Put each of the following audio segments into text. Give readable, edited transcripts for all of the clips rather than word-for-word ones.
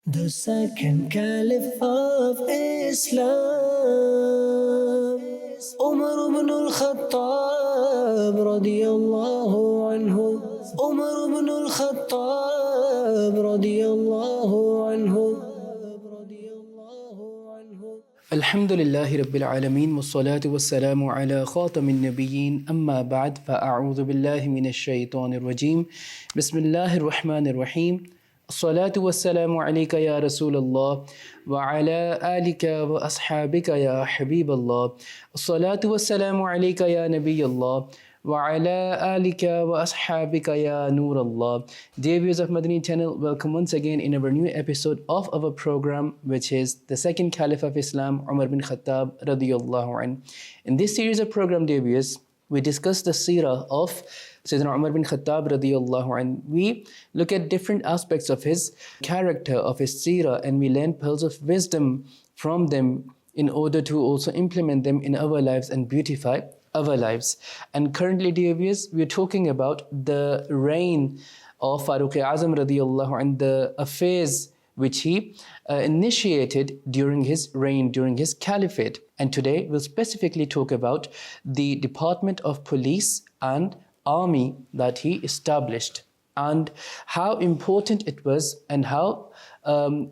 The second Caliph of Islam, Umar Bin Khattab رضی اللہ عنہ. Umar Bin Khattab رضی اللہ عنہ. الحمد لله رب العالمين والصلاة والسلام على خاتم النبيين أما بعد فأعوذ بالله من الشيطان الرجيم بسم الله الرحمن الرحيم الصلاة والسلام عليك يا رسول الله وعلى آلك وأصحابك يا حبيب الله الصلاة والسلام عليك يا نبي الله وعلى آلك وأصحابك يا نور Allah. Dear viewers of Madani Channel, welcome once again in our new episode of our program, which is the second Caliph of Islam, Umar Bin Khattab رضی اللہ عنہ. In this series of program, dear viewers, we discuss the seerah of Sayyiduna Umar Bin Khattab رضی اللہ عنہ. We look at different aspects of his character, of his seerah, and we learn pearls of wisdom from them in order to also implement them in our lives and beautify our lives. And currently, dear viewers, we are talking about the reign of Farooq-e-Azam رضی اللہ عنہ, the affairs which he initiated during his reign, during his caliphate. And today we'll specifically talk about the Department of Police and Army that he established, and how important it was, and how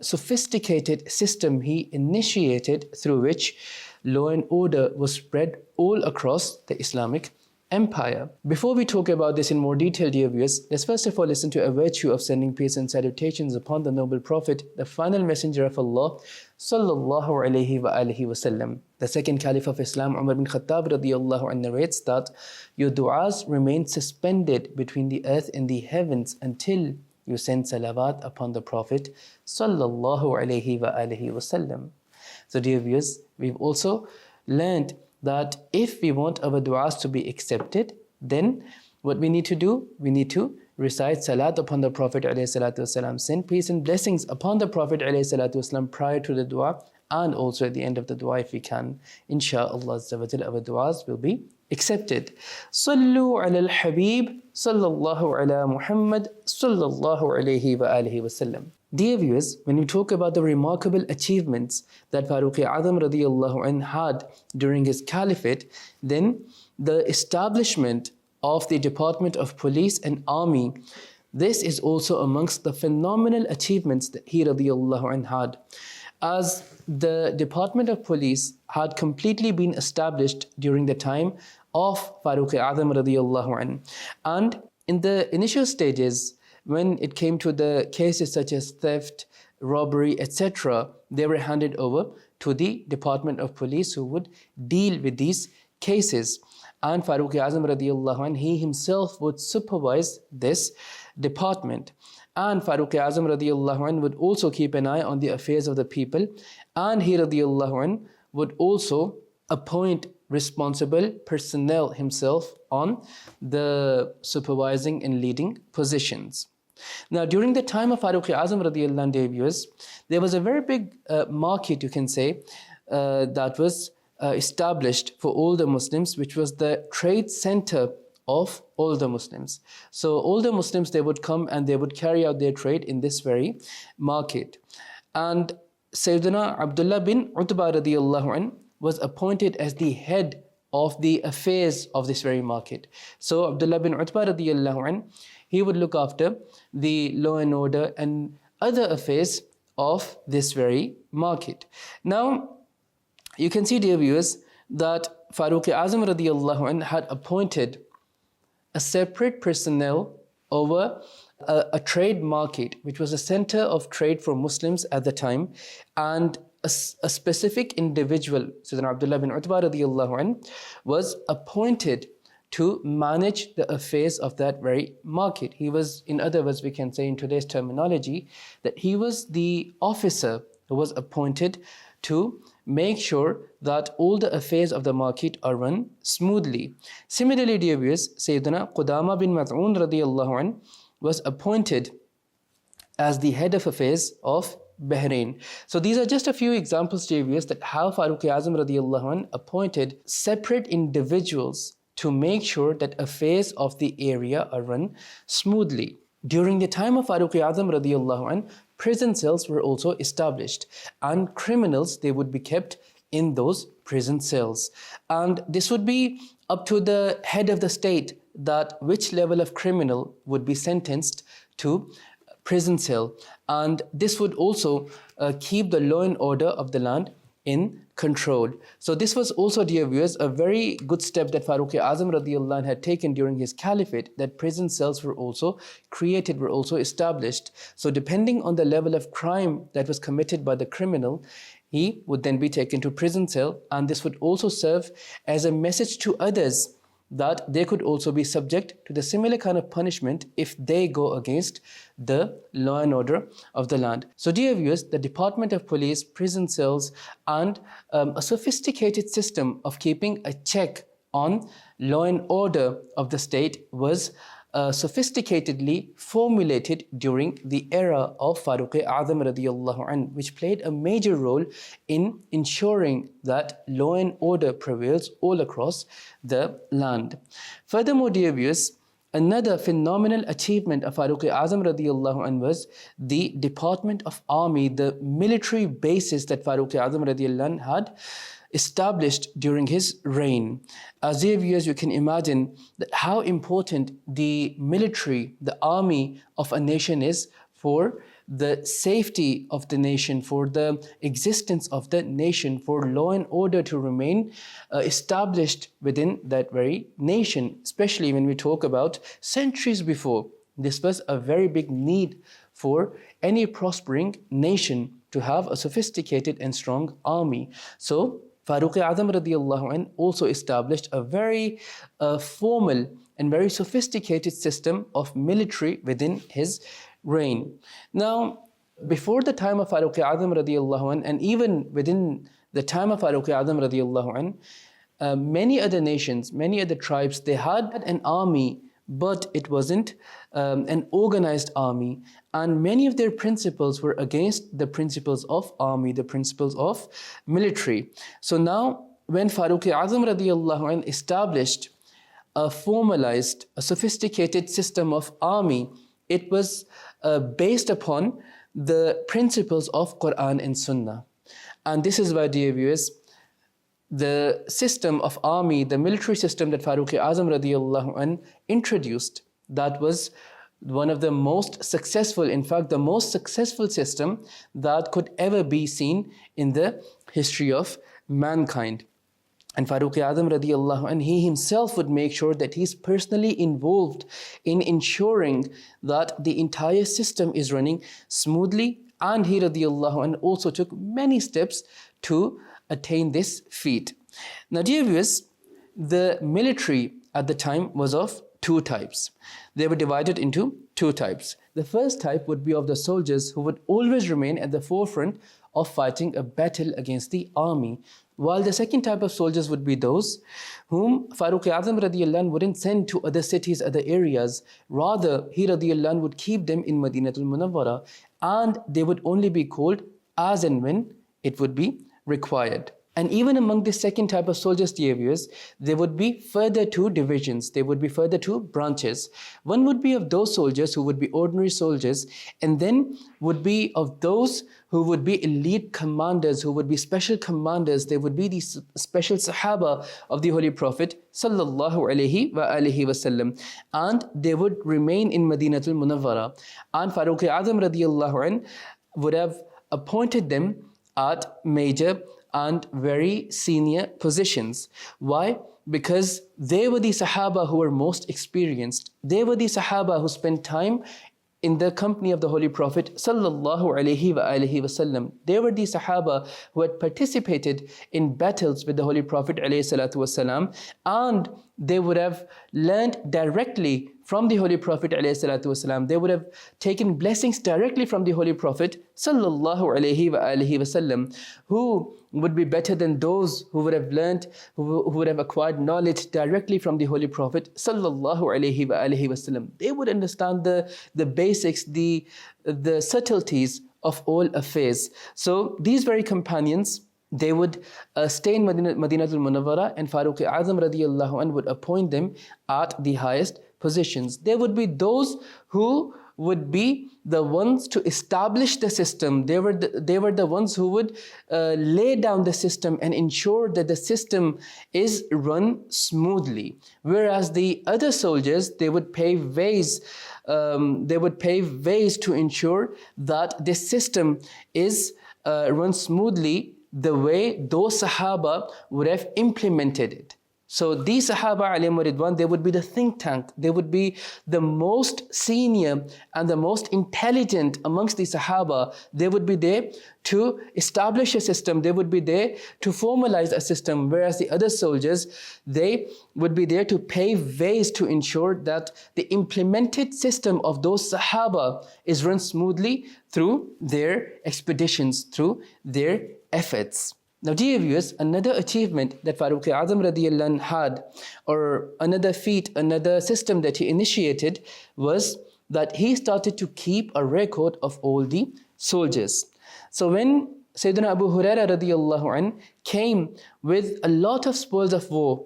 sophisticated system he initiated, through which law and order was spread all across the Islamic empire. Before we talk about this in more detail, dear viewers, let's first of all listen to a virtue of sending peace and salutations upon the noble Prophet, the final messenger of Allah, sallallahu alayhi wa alihi wasallam. The second Caliph of Islam, Umar bin Khattab radiyallahu anhu, narrates that your du'as remain suspended between the earth and the heavens until you send salawat upon the Prophet, sallallahu alayhi wa alihi wasallam. So dear viewers, we've also learned that if we want our du'as to be accepted, then what we need to do, we need to recite salat upon the Prophet ﷺ, send peace and blessings upon the Prophet ﷺ prior to the dua, and also at the end of the dua if we can. Insha'Allah, our du'as will be accepted. Sallu ala al-Habib, sallallahu ala Muhammad, sallallahu alayhi wa alihi wa sallam. Dear viewers, when we talk about the remarkable achievements that Farooq-e-Azam radiyallahu anhu had during his caliphate, then the establishment of the Department of Police and Army, this is also amongst the phenomenal achievements that he radiyallahu anhu had. As the Department of Police had completely been established during the time of Farooq-e-Azam radiyallahu anhu, and in the initial stages, when it came to the cases such as theft, robbery, etc., they were handed over to the Department of Police, who would deal with these cases. And Farooq-e-Azam radiyallahu anh, he himself would supervise this department. And Farooq-e-Azam radiyallahu anh would also keep an eye on the affairs of the people. And he radiyallahu anh would also appoint responsible personnel himself on the supervising and leading positions. Now, during the time of Farooq-e-Azam radiyallahu anhu, there was a very big market, you can say, that was established for all the Muslims, which was the trade center of all the Muslims. So all the Muslims, they would come and they would carry out their trade in this very market. And Sayyiduna Abdullah bin Utbah radiyallahu anhu was appointed as the head of the affairs of this very market. So Abdullah bin Utbah radiyallahu anhu, he would look after the law and order and other affairs of this very market. Now, you can see, dear viewers, that Farooq-e-Azam radiyallahu anhu had appointed a separate personnel over a trade market, which was a center of trade for Muslims at the time, and a specific individual, Sayyidina Abdullah bin Utbah radiyallahu anhu, was appointed to manage the affairs of that very market. He was, in other words, we can say in today's terminology, that he was the officer who was appointed to make sure that all the affairs of the market are run smoothly. Similarly, dear viewers, Sayyidina Qudama bin Mad'un radiyallahu anh was appointed as the head of affairs of Bahrain. So these are just a few examples, dear viewers, that how Farooq-e-Azam radiyallahu anh appointed separate individuals to make sure that affairs of the area are run smoothly. During the time of Farooq-e-Azam radiyallahu anh, prison cells were also established, and criminals, they would be kept in those prison cells. And this would be up to the head of the state that which level of criminal would be sentenced to prison cell. And this would also keep the law and order of the land in control. So this was also, dear viewers, a very good step that Farooq-e-Azam radi Allah had taken during his caliphate, that prison cells were also created, were also established. So depending on the level of crime that was committed by the criminal, he would then be taken to prison cell, and this would also serve as a message to others that they could also be subject to the similar kind of punishment if they go against the law and order of the land. So dear viewers, the Department of Police, prison cells, and a sophisticated system of keeping a check on law and order of the state was sophisticatedly formulated during the era of Farooq-e-Azam radiyallahu anhu, which played a major role in ensuring that law and order prevails all across the land. Furthermore, dear viewers, another phenomenal achievement of Farooq-e-Azam radiyallahu anhu was the Department of Army, the military bases that Farooq-e-Azam radiyallahu anhu had established during his reign. As dear viewers, you can imagine that how important the military, the army of a nation is for the safety of the nation, for the existence of the nation, for law and order to remain established within that very nation, especially when we talk about centuries before. This was a very big need for any prospering nation to have a sophisticated and strong army. So Farooq-e-Azam radiyallahu anhu also established a very formal and very sophisticated system of military within his reign. Now, before the time of Farooq-e-Azam radiyallahu anhu, and even within the time of Farooq-e-Azam radiyallahu anhu, many other nations, many other tribes, they had an army, but it wasn't an organized army, and many of their principles were against the principles of army, the principles of military. So now, when Farooq-e-Azam radiyallahu anhu established a formalized, a sophisticated system of army, it was based upon the principles of Quran and Sunnah. And this is why, dear viewers, the system of army, the military system that Farooq-e-Azam radiyallahu anhu introduced, that was one of the most successful, in fact, the most successful system that could ever be seen in the history of mankind. And Farooq-e-Azam radiyallahu anhu, he himself would make sure that he's personally involved in ensuring that the entire system is running smoothly, and he radiyallahu anhu also took many steps to attain this feat. Now, dear viewers, the military at the time was of two types. They were divided into two types. The first type would be of the soldiers who would always remain at the forefront of fighting a battle against the army, while the second type of soldiers would be those whom Farooq-e-Azam radiyallahu anhu wouldn't send to other cities, other areas. Rather, he radiyallahu anhu would keep them in Madinatul Munawwara, and they would only be called as and when it would be required. And even among this second type of soldiers, dear viewers, there would be further two divisions, there would be further two branches. One would be of those soldiers who would be ordinary soldiers, and then would be of those who would be elite commanders, who would be special commanders. They would be these special Sahaba of the Holy Prophet sallallahu alaihi wasallam, and they would remain in Madinatul Munawwara. And Farooq-e-Azam radiyallahu anhu would have appointed them at major and very senior positions. Why? Because they were the Sahaba who were most experienced. They were the Sahaba who spent time in the company of the Holy Prophet sallallahu alaihi wasallam. They were the Sahaba who had participated in battles with the Holy Prophet alayhi salatu wasalam, and they would have learned directly from the Holy Prophet alayhi salatu wasalam. They would have taken blessings directly from the Holy Prophet sallallahu alaihi wasallam, who would be better than those who would have learned, who would have acquired knowledge directly from the Holy Prophet sallallahu alaihi wasallam. They would understand the basics, the subtleties of all affairs. So these very companions, they would stay in Madinatul Munawwara, and Farooq-e-Azam radiyallahu anhu would appoint them at the highest positions. There would be those who would be the ones to establish the system. They were the ones who would lay down the system and ensure that the system is run smoothly. Whereas the other soldiers, they would pave ways to ensure that this system is run smoothly the way those Sahaba would have implemented it. So these Sahaba alayhim ridwan, they would be the think tank. They would be the most senior and the most intelligent amongst the Sahaba. They would be there to establish a system. They would be there to formalize a system. Whereas the other soldiers, they would be there to pave ways to ensure that the implemented system of those Sahaba is run smoothly through their expeditions, through their efforts. Now, dear viewers, another achievement that Farooq-e-Azam رضی اللہ عنہ had, or another feat, another system that he initiated, was that he started to keep a record of all the soldiers. So when Sayyiduna Abu Huraira رضی اللہ عنہ came with a lot of spoils of war,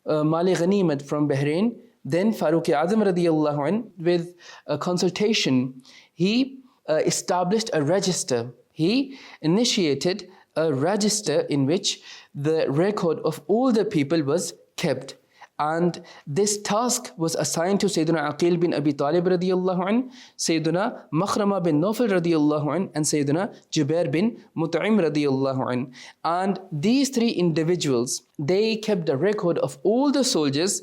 Mali Ghanimat from Bahrain, then Farooq-e-Azam رضی اللہ عنہ, with a consultation, he established a register. He initiated a register in which the record of all the people was kept. And this task was assigned to Sayyiduna Aqil bin Abi Talib radiyallahu anhu, Sayyiduna Makhrama bin Nawfal radiyallahu anhu, and Sayyiduna Jubair bin Mut'im radiyallahu anhu. And these three individuals, they kept the record of all the soldiers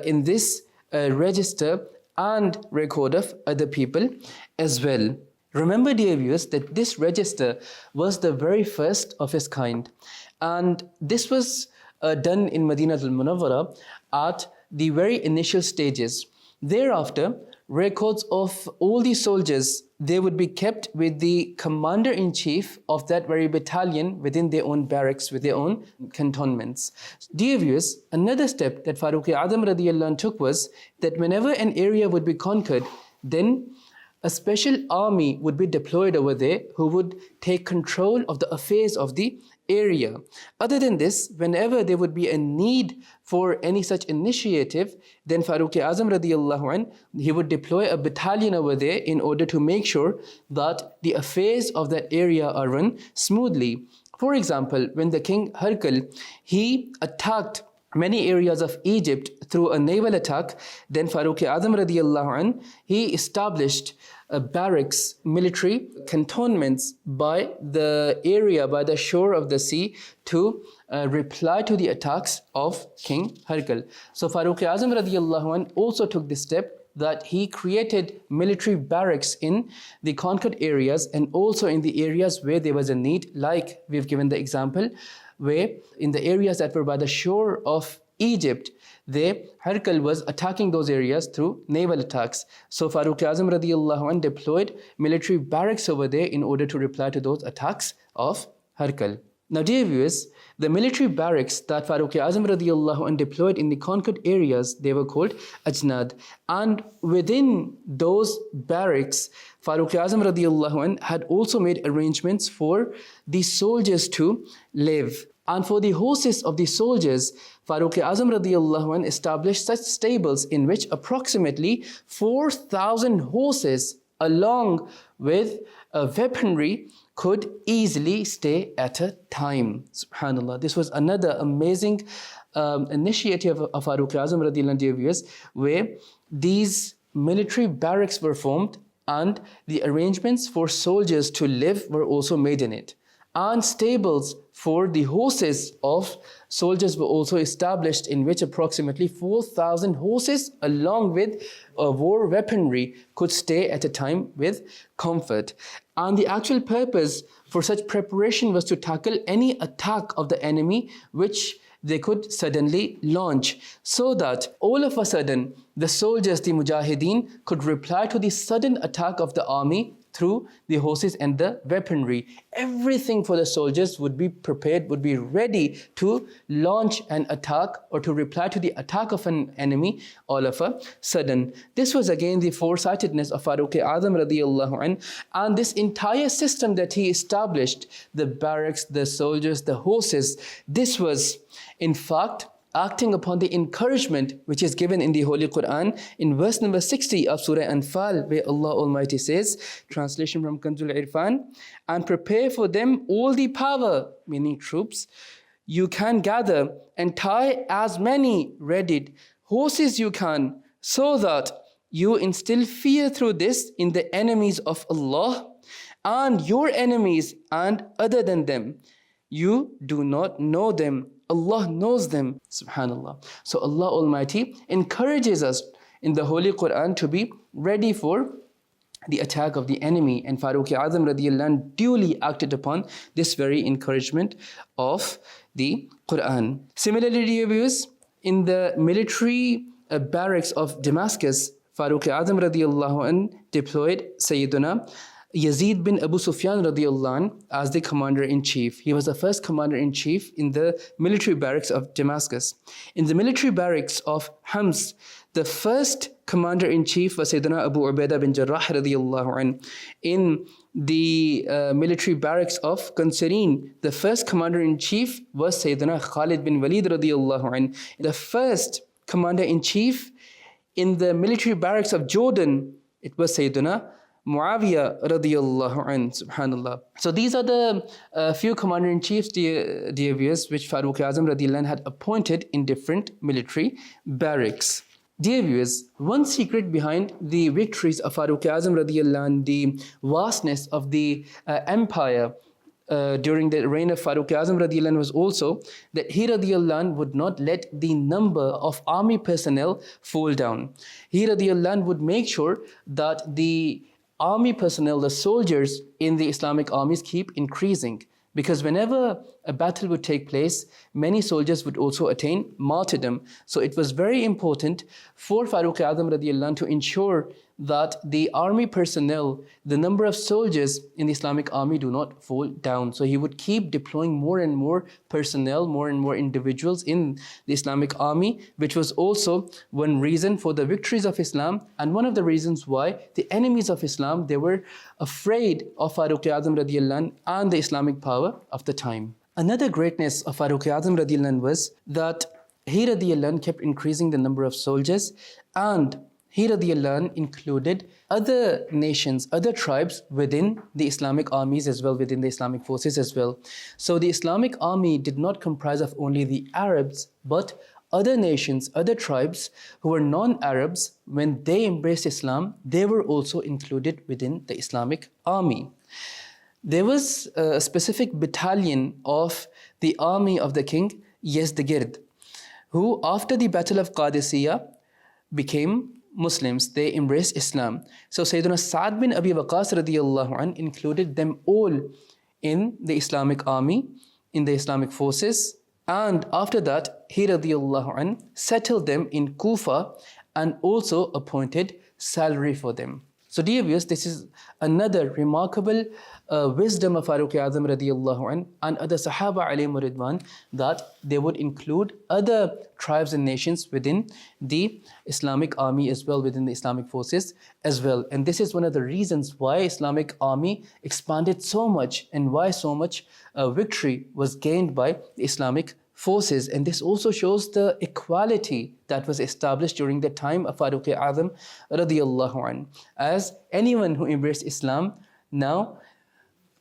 in this register and record of other people as well. Remember, dear viewers, that this register was the very first of its kind, and this was done in Madinah al-Munawwara at the very initial stages. Thereafter, records of all the soldiers, they would be kept with the commander-in-chief of that very battalion within their own barracks, with their own cantonments. Dear viewers, another step that Farooq-e-Azam radiyallahu anhu took was that whenever an area would be conquered, then a special army would be deployed over there who would take control of the affairs of the area. Other than this, whenever there would be a need for any such initiative, then Farooq-e-Azam radiyallahu anhu, he would deploy a battalion over there in order to make sure that the affairs of that area are run smoothly. For example, when the king Harkal, he attacked many areas of Egypt through a naval attack, then Farooq-e-Azam radiyallahu anhu, he established barracks, military cantonments by the area, by the shore of the sea, to reply to the attacks of King Harkal. So Farooq-e-Azam radiyallahu anhu also took this step, that he created military barracks in the conquered areas and also in the areas where there was a need, like we've given the example, where in the areas that were by the shore of Egypt, there Harkal was attacking those areas through naval attacks. So Farooq-e-Azam radiyallahu anhu deployed military barracks over there in order to reply to those attacks of Harkal. Now, dear viewers, the military barracks that Farooq-e-Azam radiyallahu anhu deployed in the conquered areas, they were called Ajnad. And within those barracks, Farooq-e-Azam radiyallahu anhu had also made arrangements for the soldiers to live. And for the horses of the soldiers, Farooq-e-Azam radiyallahu anhu established such stables in which approximately 4,000 horses, along with weaponry, could easily stay at a time. Subhanallah. This was another amazing initiative of Farooq-e-Azam radiyallahu anhu, dear viewers, where these military barracks were formed and the arrangements for soldiers to live were also made in it. And stables for the horses of soldiers were also established, in which approximately 4,000 horses along with war weaponry could stay at a time with comfort. And the actual purpose for such preparation was to tackle any attack of the enemy which they could suddenly launch, so that all of a sudden the soldiers, the mujahideen, could reply to the sudden attack of the army through the horses and the weaponry. Everything for the soldiers would be prepared, would be ready to launch an attack or to reply to the attack of an enemy all of a sudden. This was again the foresightedness of Farooq-e-Azam radiyallahu anhu, and this entire system that he established, the barracks, the soldiers, the horses, this was in fact acting upon the encouragement which is given in the Holy Quran in verse number 60 of Surah Anfal, where Allah Almighty says, translation from Kanzul Irfan, and prepare for them all the power, meaning troops, you can gather, and tie as many readied horses you can, so that you instill fear through this in the enemies of Allah and your enemies and other than them. You do not know them. Allah knows them. Subhanallah. So Allah Almighty encourages us in the Holy Quran to be ready for the attack of the enemy. And Farooq-e-Azam radi Allah anh duly acted upon this very encouragement of the Quran. Similarly, dear viewers, in the military barracks of Damascus, Farooq-e-Azam radi Allah anh deployed Sayyiduna Yazid bin Abu Sufyan radiallahu anh as the commander-in-chief. He was the first commander-in-chief in the military barracks of Damascus. In the military barracks of Hams, the first commander-in-chief was Sayyiduna Abu Ubaidah bin Jarrah radiallahu anh. In the military barracks of Qansarin, the first commander-in-chief was Sayyiduna Khalid bin Walid radiallahu anh. The first commander-in-chief in the military barracks of Jordan, it was Sayyiduna Muawiyah radiyallahu anh, subhanallah. So these are the few commander-in-chiefs, dear viewers, which Farooq-e-Azam radiyallahu anh had appointed in different military barracks. Dear viewers, one secret behind the victories of Farooq-e-Azam radiyallahu anh, the vastness of the empire during the reign of Farooq-e-Azam radiyallahu anh was also that he radiyallahu anh would not let the number of army personnel fall down. He radiyallahu anh would make sure that the army personnel, the soldiers in the Islamic armies keep increasing, because whenever a battle would take place, many soldiers would also attain martyrdom. So it was very important for Farooq-e-Azam radiyallahu anh to ensure that the army personnel, the number of soldiers in the Islamic army do not fall down. So he would keep deploying more and more personnel, more and more individuals in the Islamic army, which was also one reason for the victories of Islam, and one of the reasons why the enemies of Islam, they were afraid of Farooq-e-Azam radiyallahu anh and the Islamic power of the time. Another greatness of Farooq-e-Azam radiyallahu anh was that he radiyallahu anh kept increasing the number of soldiers, and he radiyallahu anh included other nations, other tribes within the Islamic armies as well, within the Islamic forces as well. So the Islamic army did not comprise of only the Arabs, but other nations, other tribes who were non-Arabs. When they embraced Islam, they were also included within the Islamic army. There was a specific battalion of the army of the king Yazdagird, who after the battle of Qadisiyah became Muslims. They embraced Islam. So Sayyiduna Sa'd bin Abi Waqqas radiyallahu anh included them all in the Islamic army, in the Islamic forces, and after that he radiyallahu anh settled them in Kufa and also appointed salary for them. So dear viewers, this is another remarkable wisdom of Farooq-e-Azam radiyallahu anh and other Sahaba alayhim ridwan, that they would include other tribes and nations within the Islamic army as well, within the Islamic forces as well. And this is one of the reasons why Islamic army expanded so much and why so much victory was gained by the Islamic forces. And this also shows the equality that was established during the time of Farooq-e-Azam radiyallahu anh. As anyone who embraced Islam, now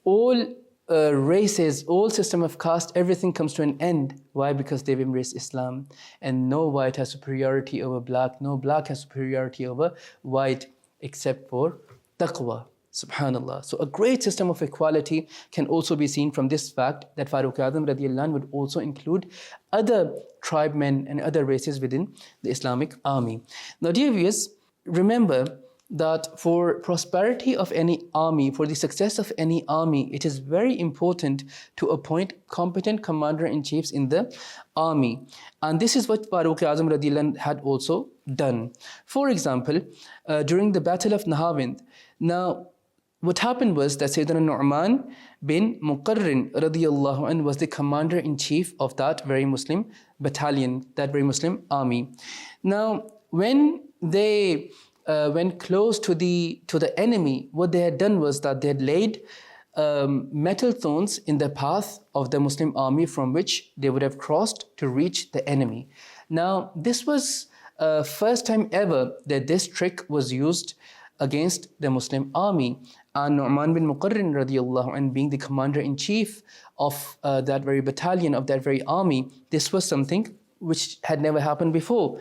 all races, all system of caste, everything comes to an end. Why? Because they've embraced Islam. And no white has superiority over black, no black has superiority over white, except for taqwa. Subhanallah. So a great system of equality can also be seen from this fact that Farooq-e-Azam radiyallahu anh would also include other tribemen and other races within the Islamic army. Now dear viewers, remember that for prosperity of any army, for the success of any army, it is very important to appoint competent commander-in-chiefs in the army. And this is what Farooq-e-Azam radiyallahu anh had also done. For example, during the Battle of Nahawind, now what happened was that Sayyiduna Nu'man bin Muqarrin radiyallahu anh was the commander-in-chief of that very Muslim battalion, that very Muslim army. Now, when they went close to the enemy, what they had done was that they had laid metal thorns in the path of the Muslim army from which they would have crossed to reach the enemy. Now, this was first time ever that this trick was used against the Muslim army. And Nu'man bin Muqarrin radiallahu anh, being the commander-in-chief of that very battalion, of that very army, this was something which had never happened before.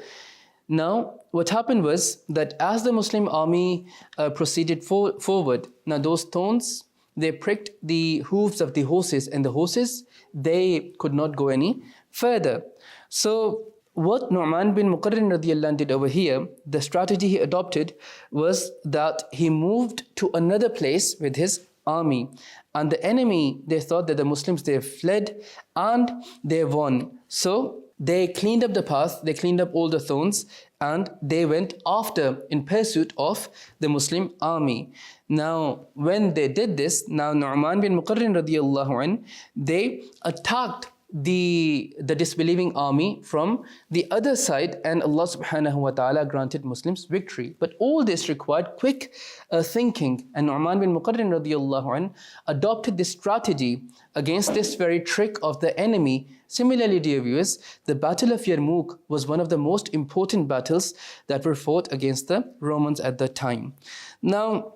Now, what happened was that as the Muslim army proceeded forward, now those thorns, they pricked the hooves of the horses, and the horses, they could not go any further. So what Nu'man bin Muqarrin radiallahu anh did over here, the strategy he adopted was that he moved to another place with his army. And the enemy, they thought that the Muslims, they fled and they won. So they cleaned up the path, they cleaned up all the thorns, and they went after, in pursuit of the Muslim army. Now, when they did this, now Nu'man bin Muqarrin radiallahu anh, they attacked the disbelieving army from the other side, and Allah subhanahu wa ta'ala granted Muslims victory. But all this required quick thinking, and Nu'man bin Muqarrin radiallahu anh adopted this strategy against this very trick of the enemy. Similarly, dear viewers, the Battle of Yarmouk was one of the most important battles that were fought against the Romans at that time. Now,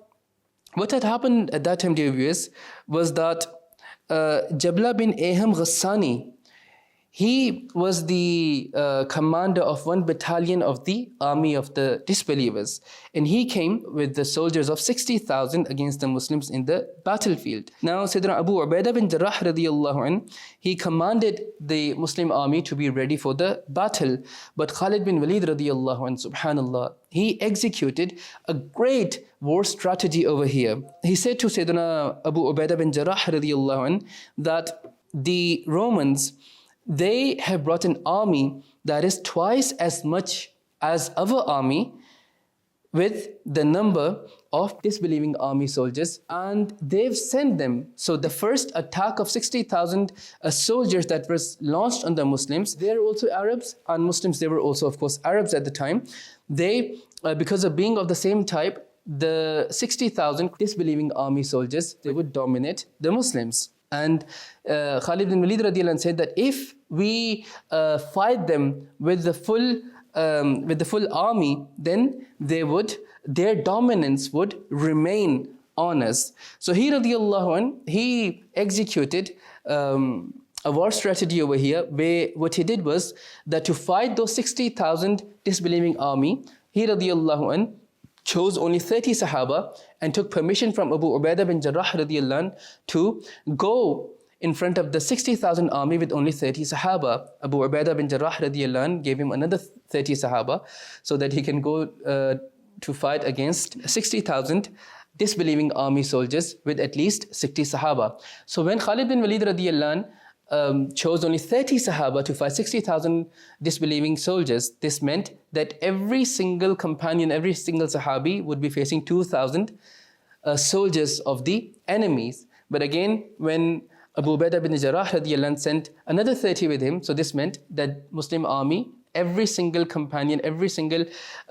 what had happened at that time, dear viewers, was that Jabla bin Aham Ghassani, he was the commander of one battalion of the army of the disbelievers. And he came with the soldiers of 60,000 against the Muslims in the battlefield. Now, Sayyiduna Abu Ubaidah bin Jarrah radiallahu anh, he commanded the Muslim army to be ready for the battle. But Khalid bin Walid radiallahu anh, subhanallah, he executed a great war strategy over here. He said to Sayyiduna Abu Ubaidah bin Jarrah radiallahu anh, that the Romans, they have brought an army that is twice as much as our army, with the number of disbelieving army soldiers, and they've sent them. So the first attack of 60,000 soldiers that was launched on the Muslims, they're also Arabs, and Muslims, they were also, of course, Arabs at the time. They, because of being of the same type, the 60,000 disbelieving army soldiers, they would dominate the Muslims. And Khalid bin Walid radiallahu anh said that if we fight them with the full army, then their dominance would remain on us. So he radiallahu anh, he executed a war strategy over here, where what he did was that to fight those 60,000 disbelieving army, he radiallahu anh chose only 30 Sahaba and took permission from Abu Ubaidah bin Jarrah radiallahu anh to go in front of the 60,000 army with only 30 Sahaba. Abu Ubaidah bin Jarrah radiallahu anh gave him another 30 Sahaba so that he can go to fight against 60,000 disbelieving army soldiers with at least 60 Sahaba. So when Khalid bin Walid radiallahu anh chose only 30 Sahaba to fight 60,000 disbelieving soldiers, this meant that every single companion, every single Sahabi would be facing 2,000 soldiers of the enemies. But again, when Abu Ubaidah bin Jarrah radiallahu anh sent another 30 with him, so this meant that Muslim army, every single companion, every single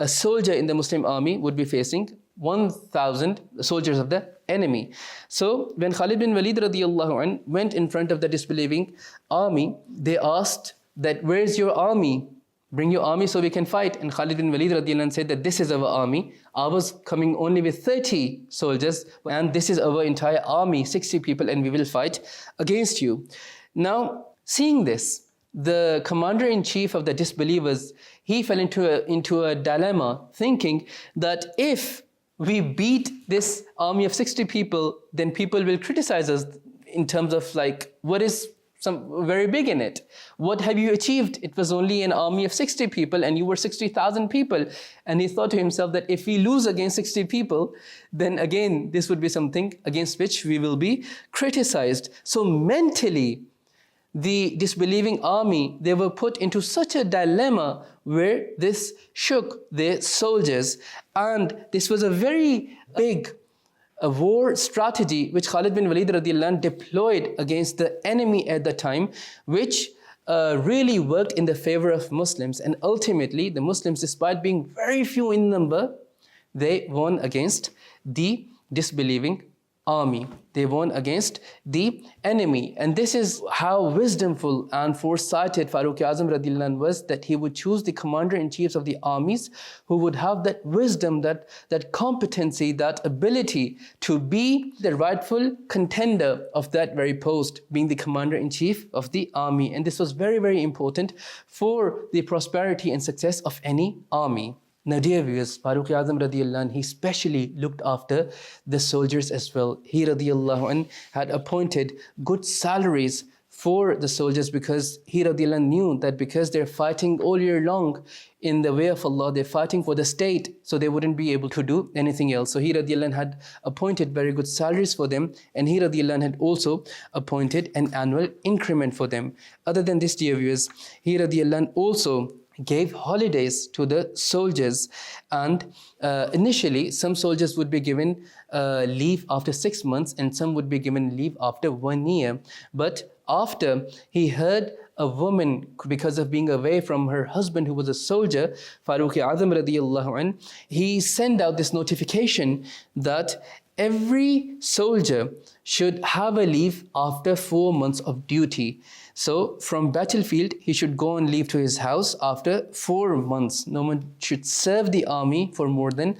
soldier in the Muslim army would be facing 1,000 soldiers of the enemy. So when Khalid bin Walid radiallahu anh went in front of the disbelieving army, they asked that, where's your army? Bring your army so we can fight. And Khalid bin Walid radiallahu anh said that this is our army. I was coming only with 30 soldiers, and this is our entire army, 60 people, and we will fight against you. Now, seeing this, the commander-in-chief of the disbelievers, he fell into a dilemma, thinking that if we beat this army of 60 people, then people will criticize us in terms of like, what is very big in it? What have you achieved? It was only an army of 60 people and you were 60,000 people. And he thought to himself that if we lose against 60 people, then again, this would be something against which we will be criticized. So mentally, the disbelieving army, they were put into such a dilemma where this shook their soldiers. And this was a very big war strategy which Khalid bin Walid radiallahu anh deployed against the enemy at the time, which really worked in the favor of Muslims. And ultimately, the Muslims, despite being very few in number, they won against the disbelieving army. They won against the enemy. And this is how wisdomful and foresighted Farooq-e-Azam رضی اللہ عنہ was, that he would choose the commander-in-chiefs of the armies who would have that wisdom, that competency, that ability to be the rightful contender of that very post, being the commander-in-chief of the army. And this was very, very important for the prosperity and success of any army. Now, dear viewers, Farooq-e-Azam رضی اللہ عنہ, he specially looked after the soldiers as well. He رضی اللہ عنہ had appointed good salaries for the soldiers, because he رضی اللہ عنہ knew that because they're fighting all year long in the way of Allah, they're fighting for the state, so they wouldn't be able to do anything else. So he رضی اللہ عنہ had appointed very good salaries for them, and he رضی اللہ عنہ had also appointed an annual increment for them. Other than this, dear viewers, he رضی اللہ عنہ also gave holidays to the soldiers, and initially some soldiers would be given leave after 6 months, and some would be given leave after 1 year. But after he heard a woman, because of being away from her husband who was a soldier, Farooq-e-Azam رضی اللہ عنہ, he sent out this notification that every soldier should have a leave after 4 months of duty. So from battlefield, he should go on leave to his house after 4 months. No one should serve the army for more than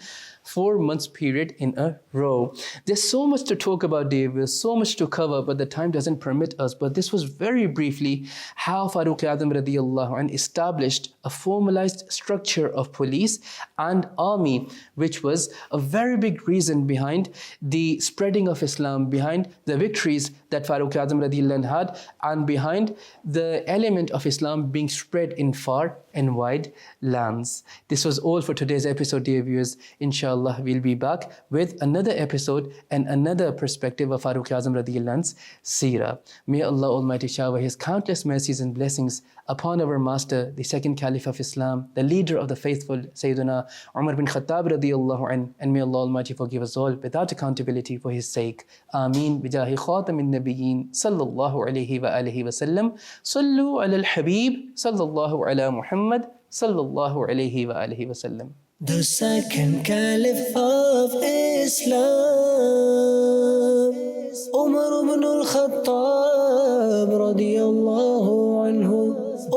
4 months period in a row. There's so much to talk about, Dave. There's so much to cover, but the time doesn't permit us. But this was very briefly how Farooq-e-Azam رضی اللہ عنہ established a formalized structure of police and army, which was a very big reason behind the spreading of Islam, behind the victories that Farooq-e-Azam رضی اللہ عنہ had, and behind the element of Islam being spread in far and wide lands. This was all for today's episode, dear viewers. Inshallah, we'll be back with another episode and another perspective of Farooq-e-Azam رضی اللہ عنہ's seerah. May Allah Almighty shower His countless mercies and blessings upon our master, the second Caliph of Islam, the leader of the faithful, Sayyiduna Umar Bin Khattab رضی اللہ عنہ, and may Allah Almighty forgive us all without accountability for His sake. Ameen. Bijahi Khatam al-Nabiyyin sallallahu alayhi wa alihi wa sallam. Sallu ala al-Habib sallallahu ala Muhammad sallallahu alayhi wa alihi wa sallam. The second Caliph of Islam, Umar bin Khattab رضی اللہ عنہ.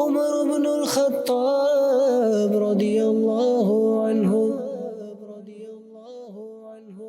Umar bin Khattab رضی اللہ عنہ.